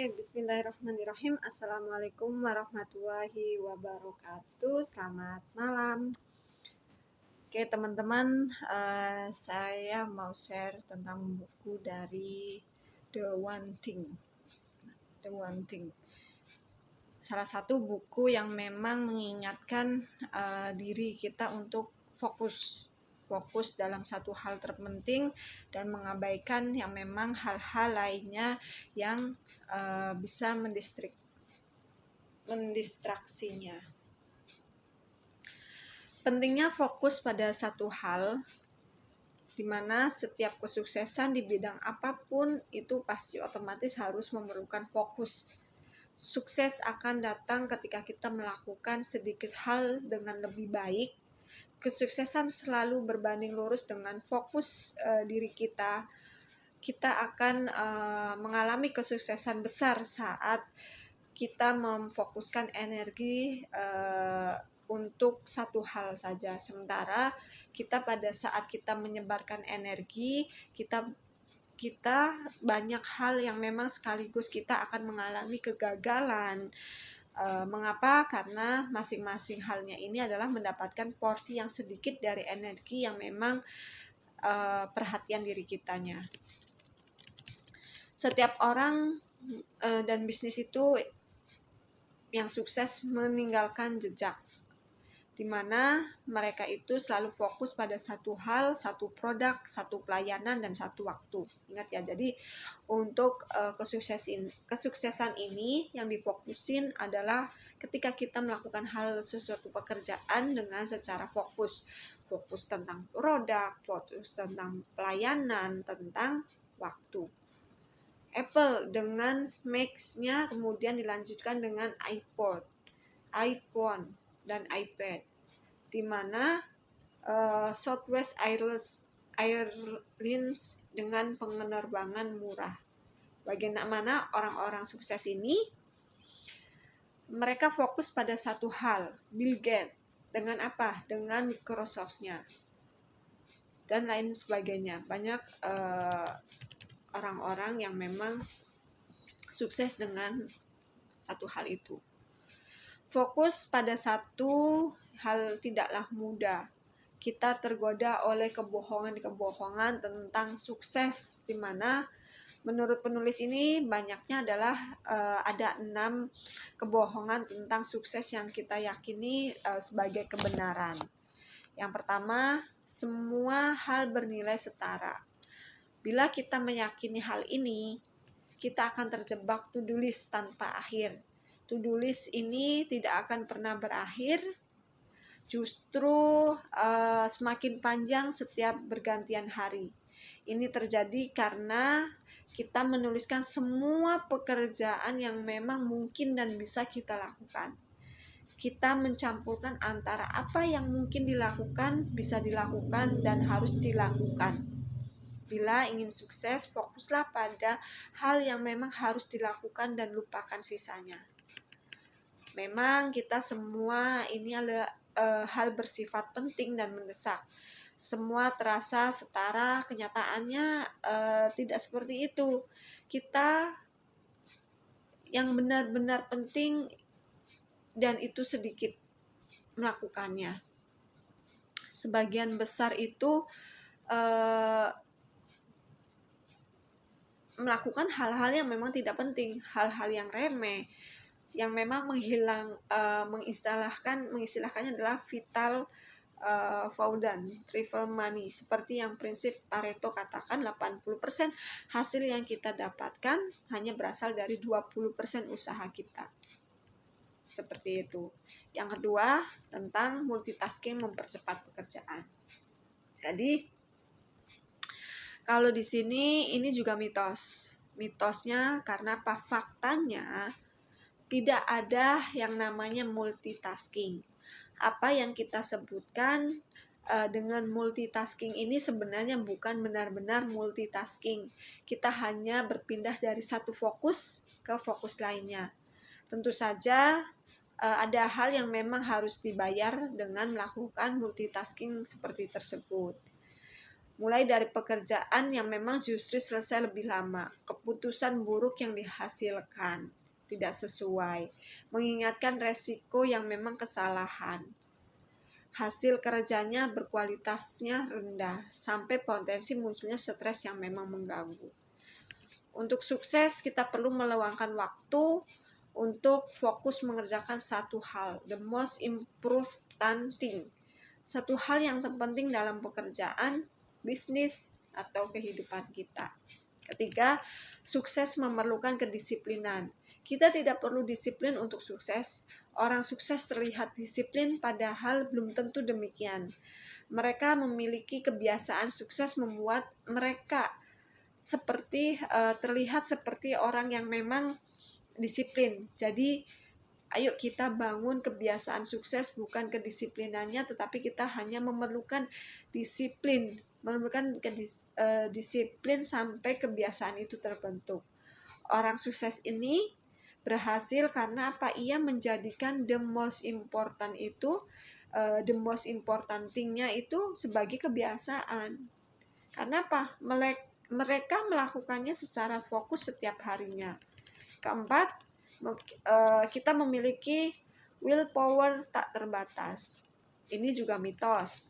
Bismillahirrahmanirrahim. Assalamualaikum warahmatullahi wabarakatuh. Selamat malam. Oke, teman-teman, saya mau share tentang buku dari The One Thing. The One Thing. Salah satu buku yang memang mengingatkan diri kita untuk fokus dalam satu hal terpenting dan mengabaikan yang memang hal-hal lainnya yang bisa mendistraksinya. Pentingnya fokus pada satu hal, di mana setiap kesuksesan di bidang apapun itu pasti otomatis harus memerlukan fokus. Sukses akan datang ketika kita melakukan sedikit hal dengan lebih baik. Kesuksesan selalu berbanding lurus dengan fokus diri kita. Kita akan mengalami kesuksesan besar saat kita memfokuskan energi untuk satu hal saja. Sementara kita pada saat kita menyebarkan energi, kita banyak hal yang memang sekaligus kita akan mengalami kegagalan. Mengapa? Karena masing-masing halnya ini adalah mendapatkan porsi yang sedikit dari energi yang memang perhatian diri kitanya. Setiap orang dan bisnis itu yang sukses meninggalkan jejak, di mana mereka itu selalu fokus pada satu hal, satu produk, satu pelayanan, dan satu waktu. Ingat ya, jadi untuk kesuksesan ini yang difokusin adalah ketika kita melakukan hal sesuatu pekerjaan dengan secara fokus tentang produk, fokus tentang pelayanan, tentang waktu. Apple dengan Max-nya kemudian dilanjutkan dengan iPhone, dan iPad, di mana Southwest Airlines dengan penerbangan murah. Bagaimana orang-orang sukses ini? Mereka fokus pada satu hal. Bill Gates dengan apa? Dengan Microsoft-nya dan lain sebagainya. Banyak orang-orang yang memang sukses dengan satu hal itu. Fokus pada satu hal tidaklah mudah. Kita tergoda oleh kebohongan tentang sukses, di mana menurut penulis ini banyaknya adalah ada 6 kebohongan tentang sukses yang kita yakini sebagai kebenaran. Yang pertama, semua hal bernilai setara. Bila kita meyakini hal ini, kita akan terjebak to-do list tanpa akhir. To-do list ini tidak akan pernah berakhir, justru semakin panjang setiap bergantian hari. Ini terjadi karena kita menuliskan semua pekerjaan yang memang mungkin dan bisa kita lakukan. Kita mencampurkan antara apa yang mungkin dilakukan, bisa dilakukan, dan harus dilakukan. Bila ingin sukses, fokuslah pada hal yang memang harus dilakukan dan lupakan sisanya. Memang kita semua ini adalah hal bersifat penting dan mendesak. Semua terasa setara, kenyataannya tidak seperti itu. Kita yang benar-benar penting dan itu sedikit melakukannya. Sebagian besar itu melakukan hal-hal yang memang tidak penting, hal-hal yang remeh, yang memang mengistilahkannya adalah vital feudal trivial money, seperti yang prinsip Pareto katakan 80% hasil yang kita dapatkan hanya berasal dari 20% usaha kita. Seperti itu. Yang kedua, tentang multitasking mempercepat pekerjaan. Jadi kalau di sini ini juga mitosnya, karena apa? Faktanya tidak ada yang namanya multitasking. Apa yang kita sebutkan dengan multitasking ini sebenarnya bukan benar-benar multitasking. Kita hanya berpindah dari satu fokus ke fokus lainnya. Tentu saja ada hal yang memang harus dibayar dengan melakukan multitasking seperti tersebut. Mulai dari pekerjaan yang memang justru selesai lebih lama, keputusan buruk yang dihasilkan tidak sesuai, mengingatkan resiko yang memang kesalahan, hasil kerjanya berkualitasnya rendah, sampai potensi munculnya stres yang memang mengganggu. Untuk sukses kita perlu meluangkan waktu untuk fokus mengerjakan satu hal, the most important thing, satu hal yang terpenting dalam pekerjaan, bisnis, atau kehidupan kita. Ketiga, sukses memerlukan kedisiplinan. Kita tidak perlu disiplin untuk sukses. Orang sukses terlihat disiplin, padahal belum tentu demikian. Mereka memiliki kebiasaan sukses membuat mereka terlihat seperti orang yang memang disiplin. Jadi ayo kita bangun kebiasaan sukses, bukan kedisiplinannya, tetapi kita hanya memerlukan disiplin, disiplin sampai kebiasaan itu terbentuk. Orang sukses ini berhasil karena apa? Ia menjadikan the most important thing-nya itu sebagai kebiasaan. Karena apa? Mereka melakukannya secara fokus setiap harinya. Keempat, kita memiliki willpower tak terbatas. Ini juga mitos.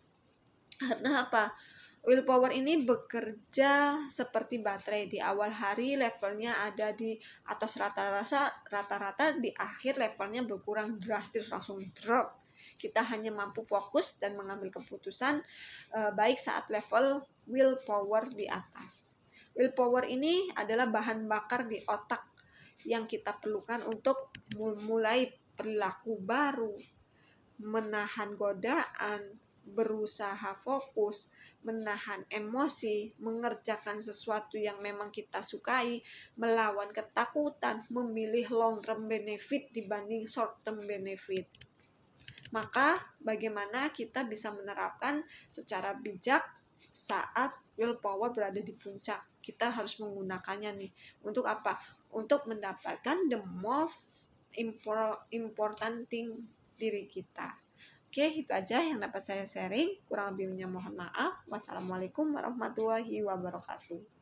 Karena apa? Willpower ini bekerja seperti baterai. Di awal hari levelnya ada di atas rata-rata, di akhir levelnya berkurang drastis, langsung drop. Kita hanya mampu fokus dan mengambil keputusan baik saat level willpower di atas. Willpower ini adalah bahan bakar di otak yang kita perlukan untuk memulai perilaku baru, menahan godaan, berusaha fokus, menahan emosi, mengerjakan sesuatu yang memang kita sukai, melawan ketakutan, memilih long term benefit dibanding short term benefit. Maka bagaimana kita bisa menerapkan secara bijak saat willpower berada di puncak? Kita harus menggunakannya nih. Untuk apa? Untuk mendapatkan the most important thing diri kita. Oke, itu aja yang dapat saya sharing. Kurang lebihnya mohon maaf. Wassalamualaikum warahmatullahi wabarakatuh.